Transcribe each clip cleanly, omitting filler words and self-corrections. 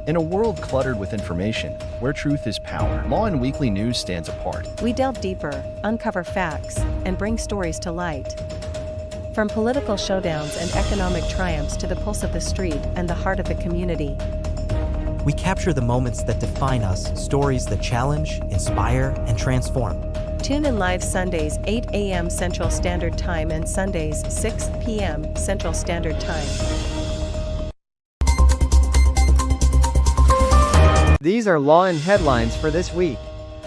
In a world cluttered with information, where truth is power, Lawin Weekly News stands apart. We delve deeper, uncover facts, and bring stories to light. From political showdowns and economic triumphs to the pulse of the street and the heart of the community. We capture the moments that define us, stories that challenge, inspire, and transform. Tune in live Sundays 8 a.m. Central Standard Time and Sundays 6 p.m. Central Standard Time. These are Lawin headlines for this week.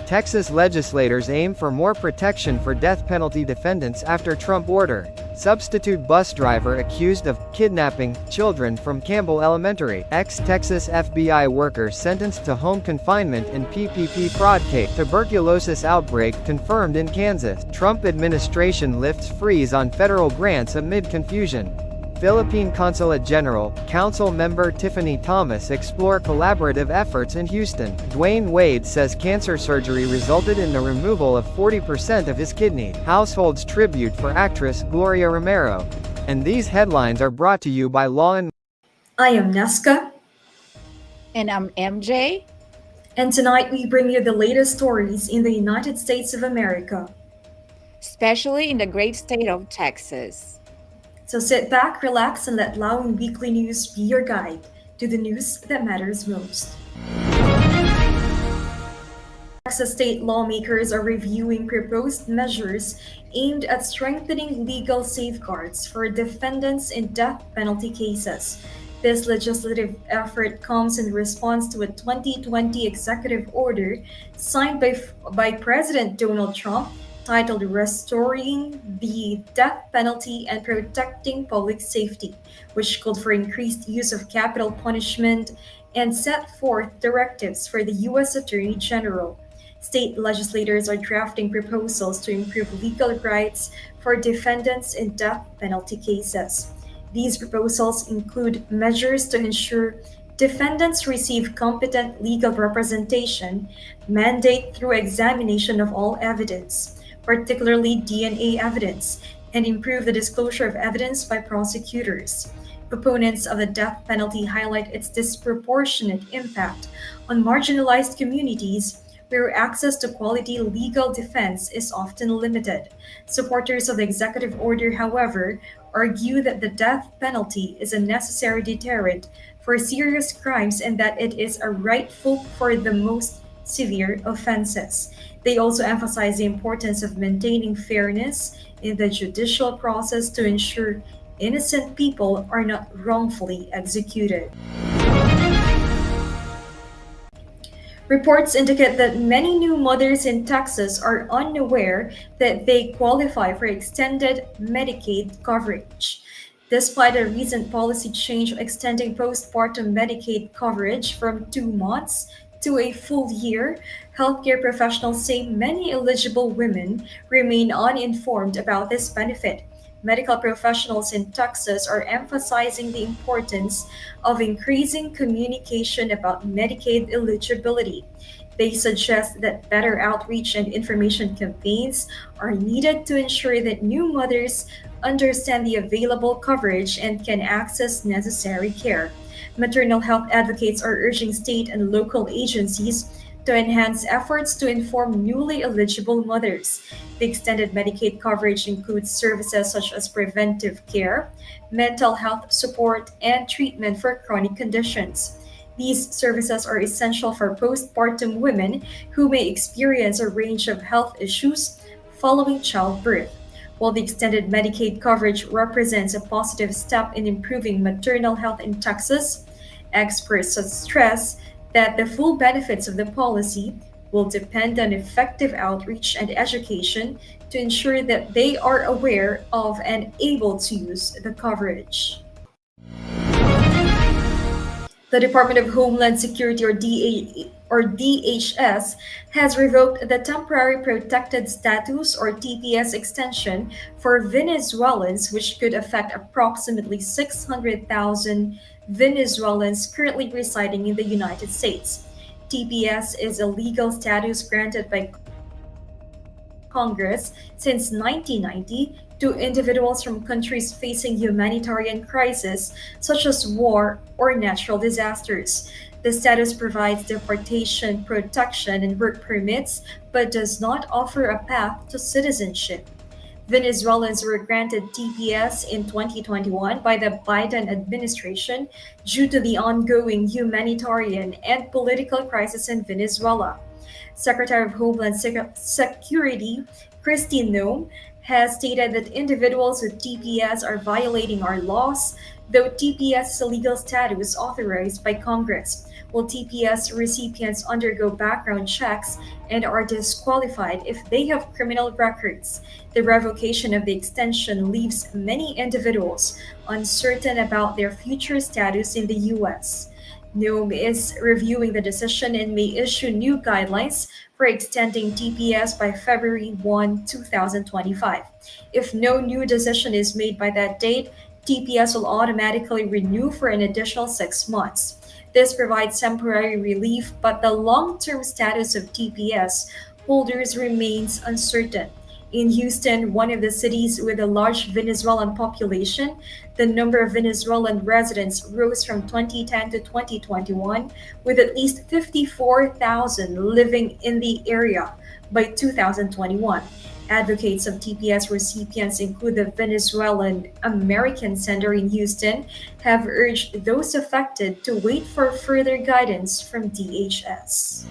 Texas legislators aim for more protection for death penalty defendants after Trump order. Substitute bus driver accused of kidnapping children from Campbell Elementary. Ex-Texas FBI worker sentenced to home confinement in PPP fraud case. Tuberculosis outbreak confirmed in Kansas. Trump administration lifts freeze on federal grants amid confusion. Philippine Consulate General, Council member Tiffany Thomas explore collaborative efforts in Houston. Dwayne Wade says cancer surgery resulted in the removal of 40% of his kidney. Households tribute for actress Gloria Romero. And these headlines are brought to you by Lawin. I am Neska. And I'm MJ. And tonight we bring you the latest stories in the United States of America. Especially in the great state of Texas. So sit back, relax, and let Lawin Weekly News be your guide to the news that matters most. Texas state lawmakers are reviewing proposed measures aimed at strengthening legal safeguards for defendants in death penalty cases. This legislative effort comes in response to a 2020 executive order signed by President Donald Trump titled Restoring the Death Penalty and Protecting Public Safety, which called for increased use of capital punishment and set forth directives for the U.S. Attorney General. State legislators are drafting proposals to improve legal rights for defendants in death penalty cases. These proposals include measures to ensure defendants receive competent legal representation, mandate through examination of all evidence, particularly DNA evidence, and improve the disclosure of evidence by prosecutors. Proponents of the death penalty highlight its disproportionate impact on marginalized communities where access to quality legal defense is often limited. Supporters of the executive order, however, argue that the death penalty is a necessary deterrent for serious crimes and that it is a rightful for the most severe offenses. They also emphasize the importance of maintaining fairness in the judicial process to ensure innocent people are not wrongfully executed. Reports indicate that many new mothers in Texas are unaware that they qualify for extended Medicaid coverage. Despite a recent policy change extending postpartum Medicaid coverage from 2 months to a full year, healthcare professionals say many eligible women remain uninformed about this benefit. Medical professionals in Texas are emphasizing the importance of increasing communication about Medicaid eligibility. They suggest that better outreach and information campaigns are needed to ensure that new mothers understand the available coverage and can access necessary care. Maternal health advocates are urging state and local agencies to enhance efforts to inform newly eligible mothers. The extended Medicaid coverage includes services such as preventive care, mental health support, and treatment for chronic conditions. These services are essential for postpartum women who may experience a range of health issues following childbirth. While the extended Medicaid coverage represents a positive step in improving maternal health in Texas, experts stress that the full benefits of the policy will depend on effective outreach and education to ensure that they are aware of and able to use the coverage. The Department of Homeland Security, or DHS, has revoked the Temporary Protected Status, or TPS, extension for Venezuelans, which could affect approximately 600,000 Venezuelans currently residing in the United States. TPS is a legal status granted by Congress since 1990 to individuals from countries facing humanitarian crises such as war or natural disasters. The status provides deportation, protection, and work permits, but does not offer a path to citizenship. Venezuelans were granted TPS in 2021 by the Biden administration due to the ongoing humanitarian and political crisis in Venezuela. Secretary of Homeland Security Christine Nome has stated that individuals with TPS are violating our laws, though TPS is a legal status authorized by Congress. Will TPS recipients undergo background checks and are disqualified if they have criminal records? The revocation of the extension leaves many individuals uncertain about their future status in the U.S. NOM is reviewing the decision and may issue new guidelines for extending TPS by February 1, 2025. If no new decision is made by that date, TPS will automatically renew for an additional 6 months. This provides temporary relief, but the long-term status of TPS holders remains uncertain. In Houston, one of the cities with a large Venezuelan population, the number of Venezuelan residents rose from 2010 to 2021, with at least 54,000 living in the area by 2021. Advocates of TPS recipients include the Venezuelan American Center in Houston, have urged those affected to wait for further guidance from DHS.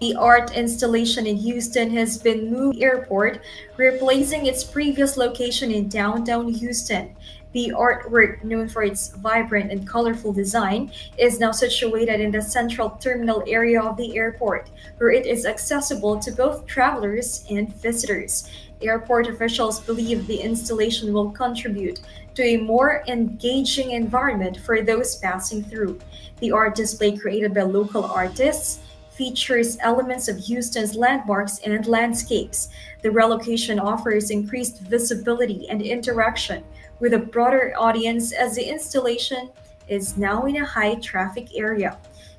The art installation in Houston has been moved to the airport, replacing its previous location in downtown Houston. The artwork, known for its vibrant and colorful design, is now situated in the central terminal area of the airport, where it is accessible to both travelers and visitors. Airport officials believe the installation will contribute to a more engaging environment for those passing through. The art display, created by local artists, features elements of Houston's landmarks and landscapes. The relocation offers increased visibility and interaction with a broader audience, as the installation is now in a high traffic area.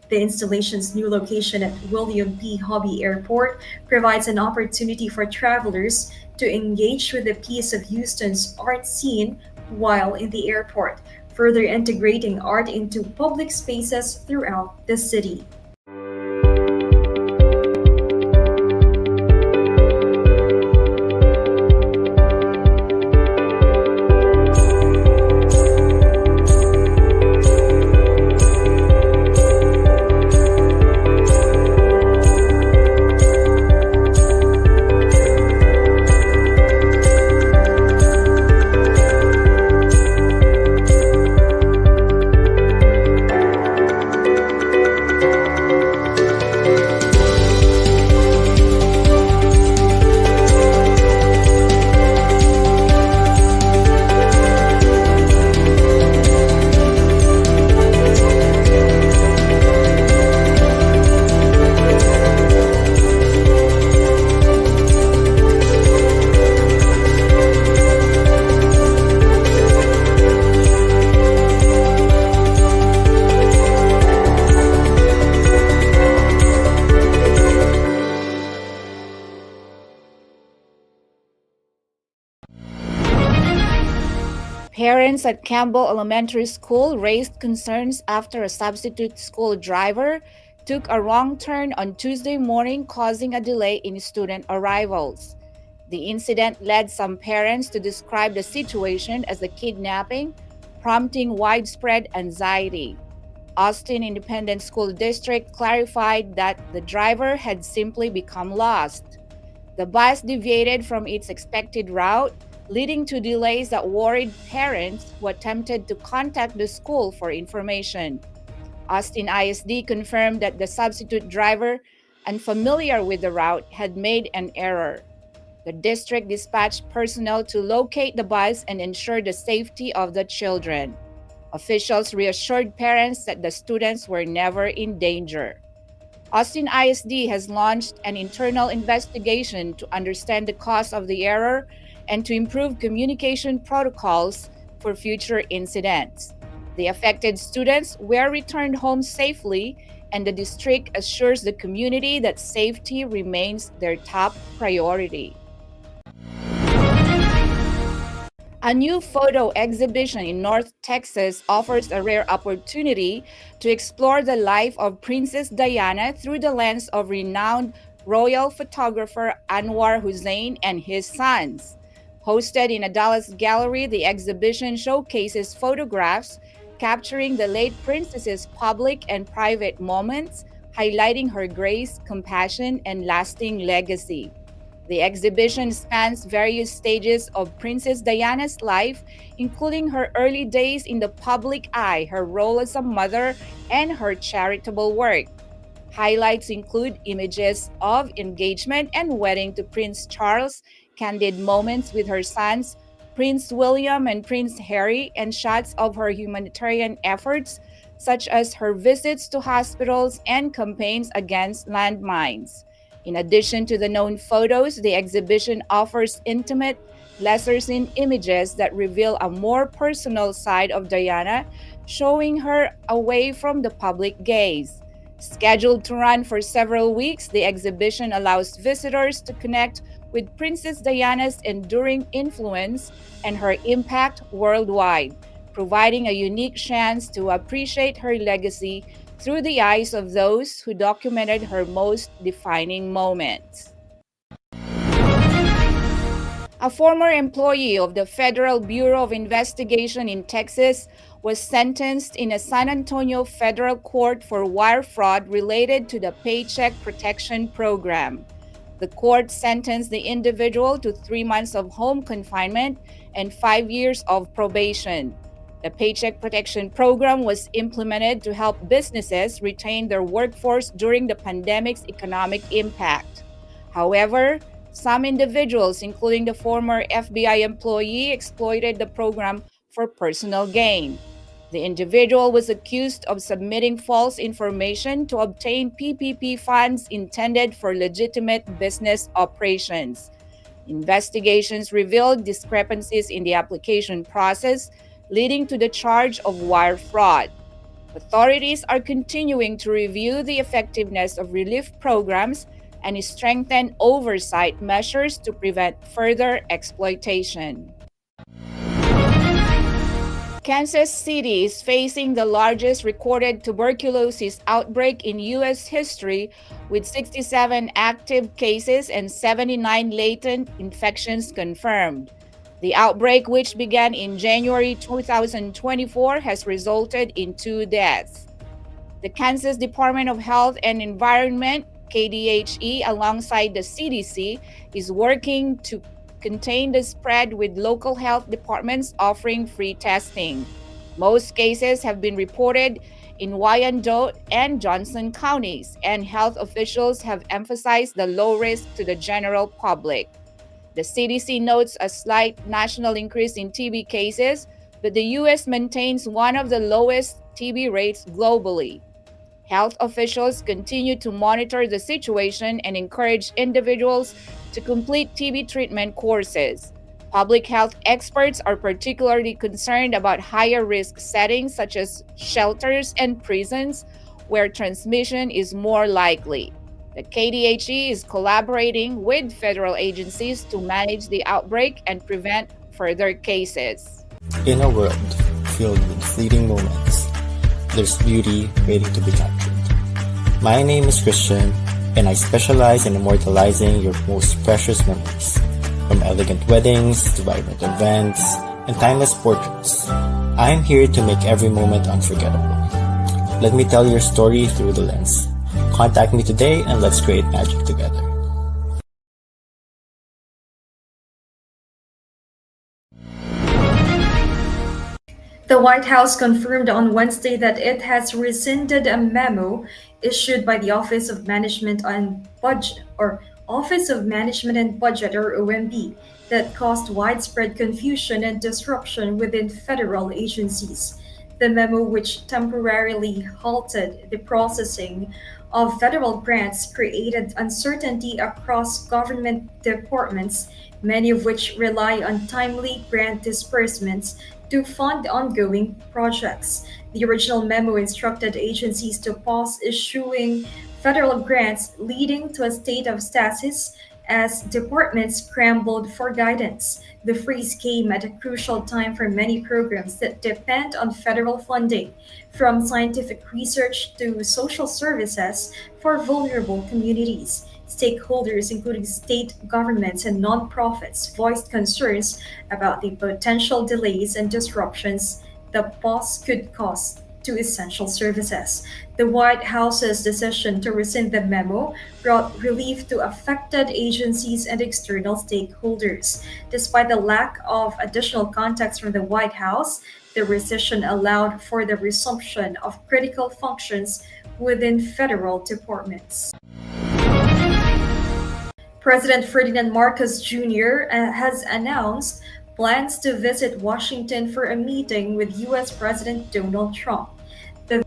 The installation's new location at William P. Hobby Airport provides an opportunity for travelers to engage with a piece of Houston's art scene while in the airport, further integrating art into public spaces throughout the city. Parents at Campbell Elementary School raised concerns after a substitute school driver took a wrong turn on Tuesday morning, causing a delay in student arrivals. The incident led some parents to describe the situation as a kidnapping, prompting widespread anxiety. Austin Independent School District clarified that the driver had simply become lost. The bus deviated from its expected route, leading to delays that worried parents who attempted to contact the school for information. Austin ISD confirmed that the substitute driver, unfamiliar with the route, had made an error. The district dispatched personnel to locate the bus and ensure the safety of the children. Officials reassured parents that the students were never in danger. Austin ISD has launched an internal investigation to understand the cause of the error and to improve communication protocols for future incidents. The affected students were returned home safely, and the district assures the community that safety remains their top priority. A new photo exhibition in North Texas offers a rare opportunity to explore the life of Princess Diana through the lens of renowned royal photographer Anwar Hussein and his sons. Hosted in a Dallas gallery, the exhibition showcases photographs capturing the late princess's public and private moments, highlighting her grace, compassion, and lasting legacy. The exhibition spans various stages of Princess Diana's life, including her early days in the public eye, her role as a mother, and her charitable work. Highlights include images of engagement and wedding to Prince Charles, candid moments with her sons, Prince William and Prince Harry, and shots of her humanitarian efforts, such as her visits to hospitals and campaigns against landmines. In addition to the known photos, the exhibition offers intimate, lesser seen images that reveal a more personal side of Diana, showing her away from the public gaze. Scheduled to run for several weeks, the exhibition allows visitors to connect with Princess Diana's enduring influence and her impact worldwide, providing a unique chance to appreciate her legacy through the eyes of those who documented her most defining moments. A former employee of the Federal Bureau of Investigation in Texas was sentenced in a San Antonio federal court for wire fraud related to the Paycheck Protection Program. The court sentenced the individual to 3 months of home confinement and 5 years of probation. The Paycheck Protection Program was implemented to help businesses retain their workforce during the pandemic's economic impact. However, some individuals, including the former FBI employee, exploited the program for personal gain. The individual was accused of submitting false information to obtain PPP funds intended for legitimate business operations. Investigations revealed discrepancies in the application process, leading to the charge of wire fraud. Authorities are continuing to review the effectiveness of relief programs and strengthen oversight measures to prevent further exploitation. Kansas City is facing the largest recorded tuberculosis outbreak in U.S. history, with 67 active cases and 79 latent infections confirmed. The outbreak, which began in January 2024, has resulted in 2 deaths. The Kansas Department of Health and Environment, KDHE, alongside the CDC, is working to contain the spread with local health departments offering free testing. Most cases have been reported in Wyandotte and Johnson counties, and health officials have emphasized the low risk to the general public. The CDC notes a slight national increase in TB cases, but the U.S. maintains one of the lowest TB rates globally. Health officials continue to monitor the situation and encourage individuals to complete TB treatment courses. Public health experts are particularly concerned about higher risk settings such as shelters and prisons, where transmission is more likely. The KDHE is collaborating with federal agencies to manage the outbreak and prevent further cases. In a world filled with fleeting moments, there's beauty waiting to be captured. My name is Christian, and I specialize in immortalizing your most precious memories. From elegant weddings to vibrant events and timeless portraits, I am here to make every moment unforgettable. Let me tell your story through the lens. Contact me today and let's create magic together. The White House confirmed on Wednesday that it has rescinded a memo issued by the Office of Management and Budget or OMB that caused widespread confusion and disruption within federal agencies. The memo, which temporarily halted the processing of federal grants, created uncertainty across government departments, many of which rely on timely grant disbursements to fund ongoing projects. The original memo instructed agencies to pause issuing federal grants, leading to a state of stasis as departments scrambled for guidance. The freeze came at a crucial time for many programs that depend on federal funding, from scientific research to social services for vulnerable communities. Stakeholders, including state governments and nonprofits, voiced concerns about the potential delays and disruptions the pause could cause to essential services. The White House's decision to rescind the memo brought relief to affected agencies and external stakeholders. Despite the lack of additional context from the White House, the rescission allowed for the resumption of critical functions within federal departments. President Ferdinand Marcos Jr. has announced plans to visit Washington for a meeting with U.S. President Donald Trump. The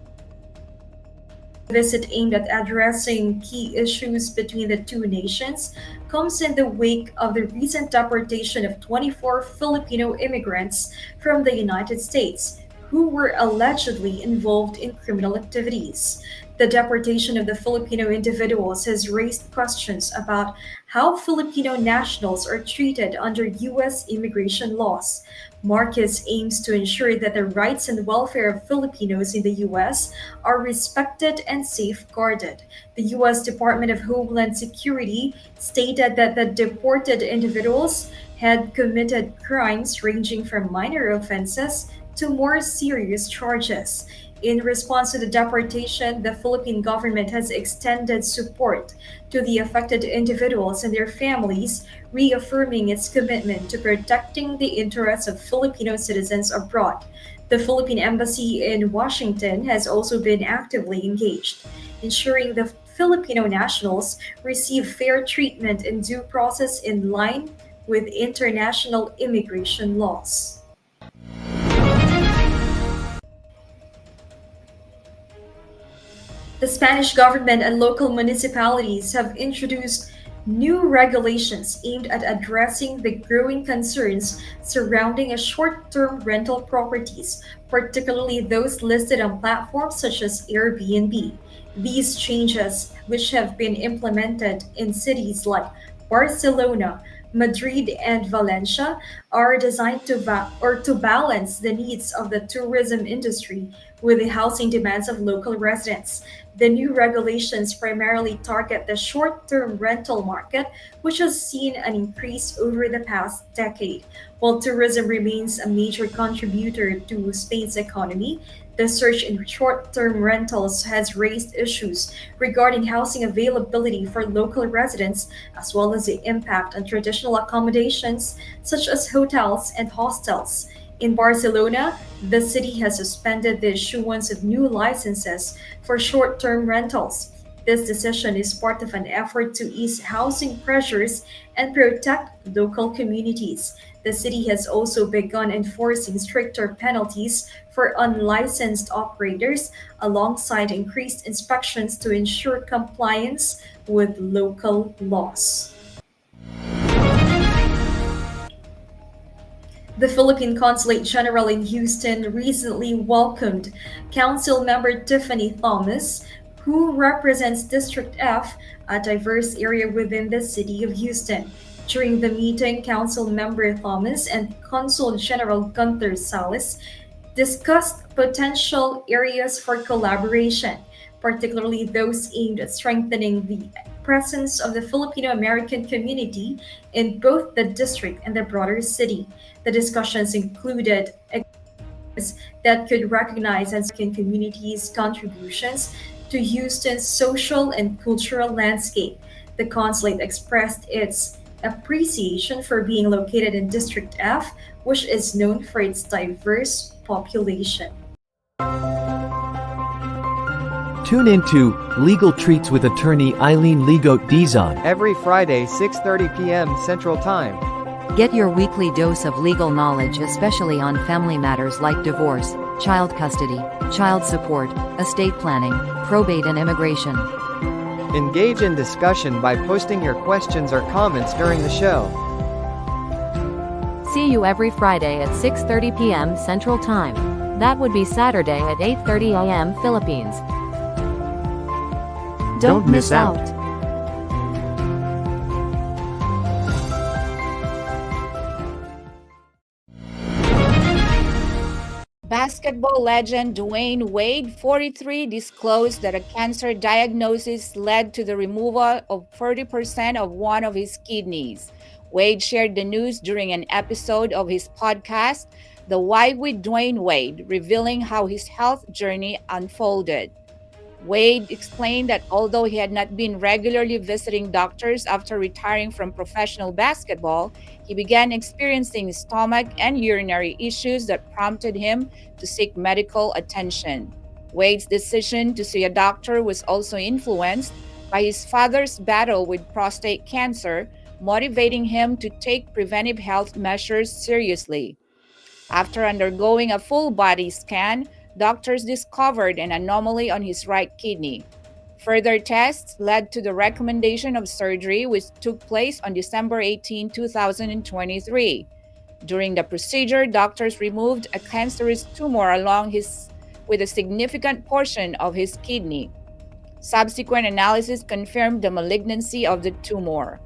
visit, aimed at addressing key issues between the two nations, comes in the wake of the recent deportation of 24 Filipino immigrants from the United States who were allegedly involved in criminal activities. The deportation of the Filipino individuals has raised questions about how Filipino nationals are treated under U.S. immigration laws. Marcos aims to ensure that the rights and welfare of Filipinos in the U.S. are respected and safeguarded. The U.S. Department of Homeland Security stated that the deported individuals had committed crimes ranging from minor offenses to more serious charges. In response to the deportation, the Philippine government has extended support to the affected individuals and their families, reaffirming its commitment to protecting the interests of Filipino citizens abroad. The Philippine Embassy in Washington has also been actively engaged, ensuring the Filipino nationals receive fair treatment and due process in line with international immigration laws. The Spanish government and local municipalities have introduced new regulations aimed at addressing the growing concerns surrounding short-term rental properties, particularly those listed on platforms such as Airbnb. These changes, which have been implemented in cities like Barcelona, Madrid, and Valencia, are designed to balance the needs of the tourism industry with the housing demands of local residents. The new regulations primarily target the short-term rental market, which has seen an increase over the past decade. While tourism remains a major contributor to Spain's economy, the surge in short-term rentals has raised issues regarding housing availability for local residents, as well as the impact on traditional accommodations such as hotels and hostels. In Barcelona, the city has suspended the issuance of new licenses for short-term rentals. This decision is part of an effort to ease housing pressures and protect local communities. The city has also begun enforcing stricter penalties for unlicensed operators, alongside increased inspections to ensure compliance with local laws. The Philippine Consulate General in Houston recently welcomed Council Member Tiffany Thomas, who represents District F, a diverse area within the city of Houston. During the meeting, Council Member Thomas and Consul General Gunther Salas discussed potential areas for collaboration, particularly those aimed at strengthening the presence of the Filipino American community in both the district and the broader city. The discussions included that could recognize American communities' contributions to Houston's social and cultural landscape. The consulate expressed its appreciation for being located in District F, which is known for its diverse population. Tune into Legal Treats with attorney Eileen Ligote Dizon every Friday 6:30 p.m. Central Time. Get your weekly dose of legal knowledge, especially on family matters like divorce, child custody, child support, estate planning, probate, and immigration. Engage in discussion by posting your questions or comments during the show. See you every Friday at 6:30 p.m. Central Time. That would be Saturday at 8:30 a.m. Philippines. Don't miss out. Basketball legend Dwayne Wade, 43, disclosed that a cancer diagnosis led to the removal of 30% of one of his kidneys. Wade shared the news during an episode of his podcast, The Why with Dwayne Wade, revealing how his health journey unfolded. Wade explained that although he had not been regularly visiting doctors after retiring from professional basketball, he began experiencing stomach and urinary issues that prompted him to seek medical attention. Wade's decision to see a doctor was also influenced by his father's battle with prostate cancer, motivating him to take preventive health measures seriously. After undergoing a full body scan, doctors discovered an anomaly on his right kidney. Further tests led to the recommendation of surgery, which took place on December 18, 2023. During the procedure, doctors removed a cancerous tumor with a significant portion of his kidney. Subsequent analysis confirmed the malignancy of the tumor.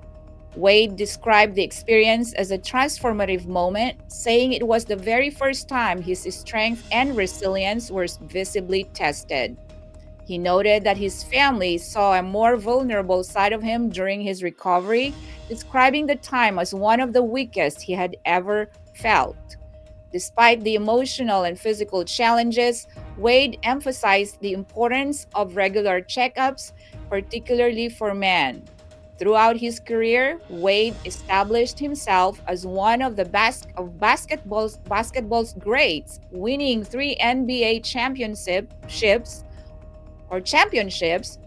Wade described the experience as a transformative moment, saying it was the very first time his strength and resilience were visibly tested. He noted that his family saw a more vulnerable side of him during his recovery, describing the time as one of the weakest he had ever felt. Despite the emotional and physical challenges, Wade emphasized the importance of regular checkups, particularly for men. Throughout his career, Wade established himself as one of the basketball's greats, winning 3 NBA championships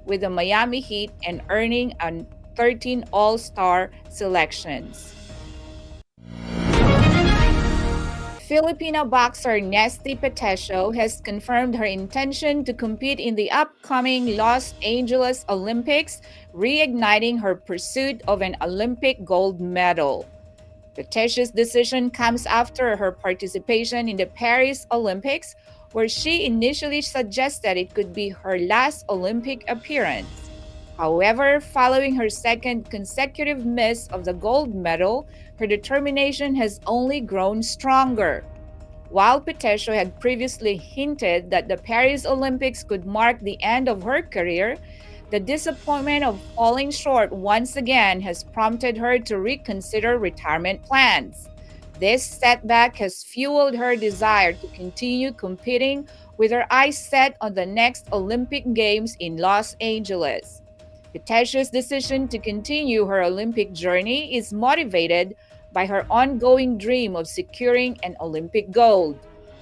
with the Miami Heat and earning 13 All-Star selections. Filipino boxer Nesty Petesio has confirmed her intention to compete in the upcoming Los Angeles Olympics, reigniting her pursuit of an Olympic gold medal. Petesio's decision comes after her participation in the Paris Olympics, where she initially suggested it could be her last Olympic appearance. However, following her second consecutive miss of the gold medal, her determination has only grown stronger. While Petesio had previously hinted that the Paris Olympics could mark the end of her career, the disappointment of falling short once again has prompted her to reconsider retirement plans. This setback has fueled her desire to continue competing, with her eyes set on the next Olympic Games in Los Angeles. Petesio's decision to continue her Olympic journey is motivated by her ongoing dream of securing an Olympic gold.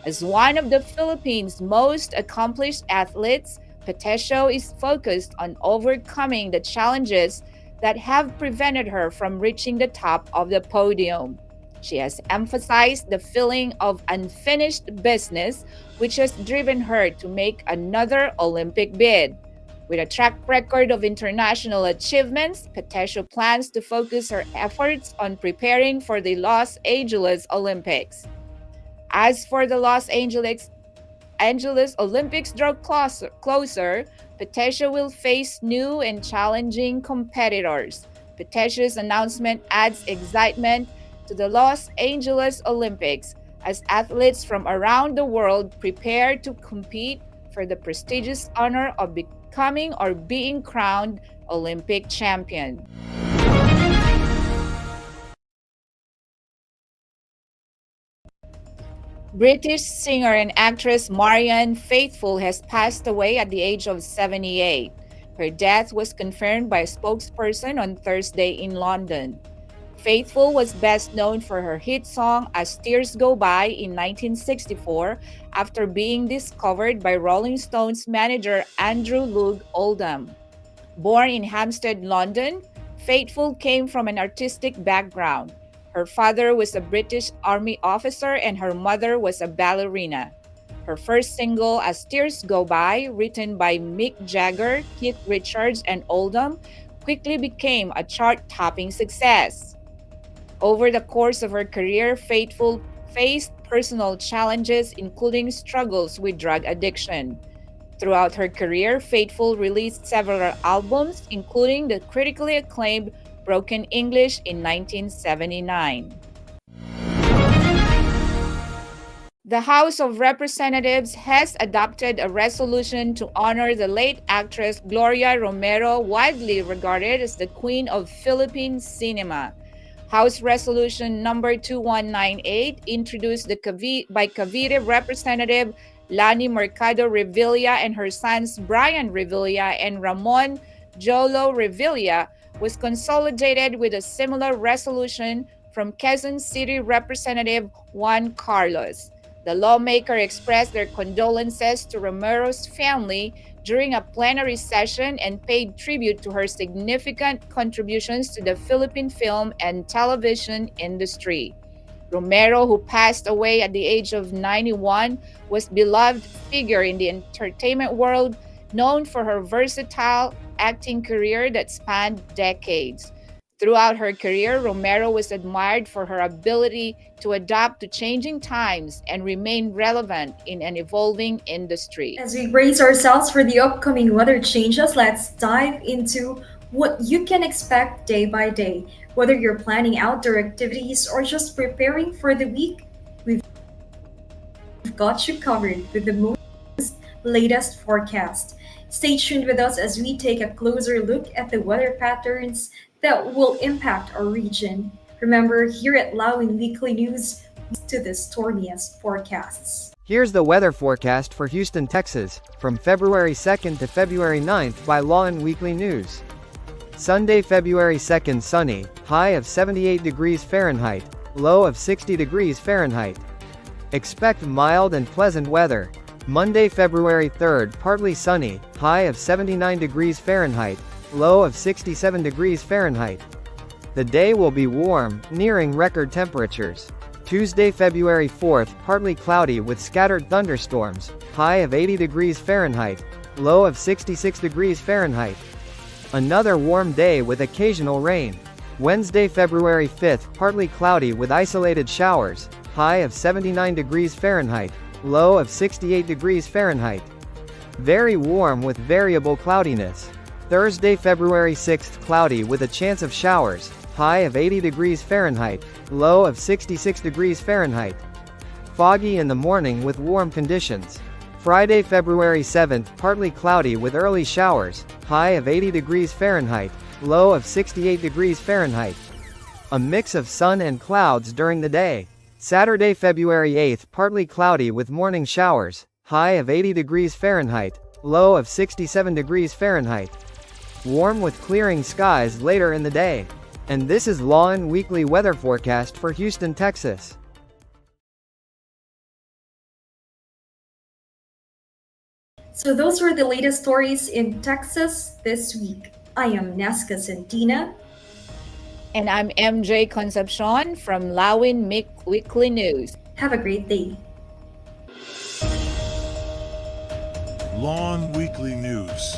As one of the Philippines' most accomplished athletes, Petesio is focused on overcoming the challenges that have prevented her from reaching the top of the podium. She has emphasized the feeling of unfinished business, which has driven her to make another Olympic bid. With a track record of international achievements, Petesio plans to focus her efforts on preparing for the Los Angeles Olympics. As for the Los Angeles Olympics draw closer, Petesio will face new and challenging competitors. Petesio's announcement adds excitement to the Los Angeles Olympics as athletes from around the world prepare to compete for the prestigious honor of becoming or being crowned Olympic champion. British singer and actress Marianne Faithfull has passed away at the age of 78. Her death was confirmed by a spokesperson on Thursday in London. Faithfull was best known for her hit song As Tears Go By in 1964 after being discovered by Rolling Stones manager Andrew Loog Oldham. Born in Hampstead, London, Faithfull came from an artistic background. Her father was a British Army officer and her mother was a ballerina. Her first single, As Tears Go By, written by Mick Jagger, Keith Richards, and Oldham, quickly became a chart-topping success. Over the course of her career, Faithfull faced personal challenges, including struggles with drug addiction. Throughout her career, Faithfull released several albums, including the critically acclaimed Broken English in 1979. The House of Representatives has adopted a resolution to honor the late actress Gloria Romero, widely regarded as the queen of Philippine cinema. House Resolution number 2198, introduced by Cavite Representative Lani Mercado Revilla and her sons Brian Revilla and Ramon Jolo Revilla, was consolidated with a similar resolution from Quezon City Representative Juan Carlos. The lawmaker expressed their condolences to Romero's family during a plenary session and paid tribute to her significant contributions to the Philippine film and television industry. Romero, who passed away at the age of 91, was a beloved figure in the entertainment world, known for her versatile acting career that spanned decades. Throughout her career, Romero was admired for her ability to adapt to changing times and remain relevant in an evolving industry. As we brace ourselves for the upcoming weather changes, let's dive into what you can expect day by day. Whether you're planning outdoor activities or just preparing for the week, we've got you covered with the most latest forecast. Stay tuned with us as we take a closer look at the weather patterns that will impact our region. Remember, here at Lawin Weekly News, to the stormiest forecasts. Here's the weather forecast for Houston, Texas, from February 2nd to February 9th by Lawin Weekly News. Sunday, February 2nd, sunny, high of 78 degrees Fahrenheit, low of 60 degrees Fahrenheit. Expect mild and pleasant weather. Monday, February 3rd, partly sunny, high of 79 degrees Fahrenheit, low of 67 degrees Fahrenheit. The day will be warm, nearing record temperatures. Tuesday, February 4th, partly cloudy with scattered thunderstorms, high of 80 degrees Fahrenheit, low of 66 degrees Fahrenheit. Another warm day with occasional rain. Wednesday, February 5th, partly cloudy with isolated showers, high of 79 degrees Fahrenheit, low of 68 degrees Fahrenheit. Very warm with variable cloudiness. Thursday, February 6th, cloudy with a chance of showers, high of 80 degrees Fahrenheit, low of 66 degrees Fahrenheit. Foggy in the morning with warm conditions. Friday, February 7th, partly cloudy with early showers, high of 80 degrees Fahrenheit, low of 68 degrees Fahrenheit. A mix of sun and clouds during the day. Saturday, February 8th, partly cloudy with morning showers, high of 80 degrees Fahrenheit, low of 67 degrees Fahrenheit. Warm with clearing skies later in the day. And this is Lawin Weekly weather forecast for Houston, Texas. So those were the latest stories in Texas this week. I am Nesca Centina. And I'm MJ Concepcion from Lawin Weekly News. Have a great day. Lawin Weekly News.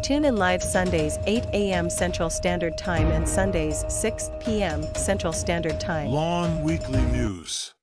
Tune in live Sundays 8 a.m. Central Standard Time and Sundays 6 p.m. Central Standard Time. Lawin Weekly News.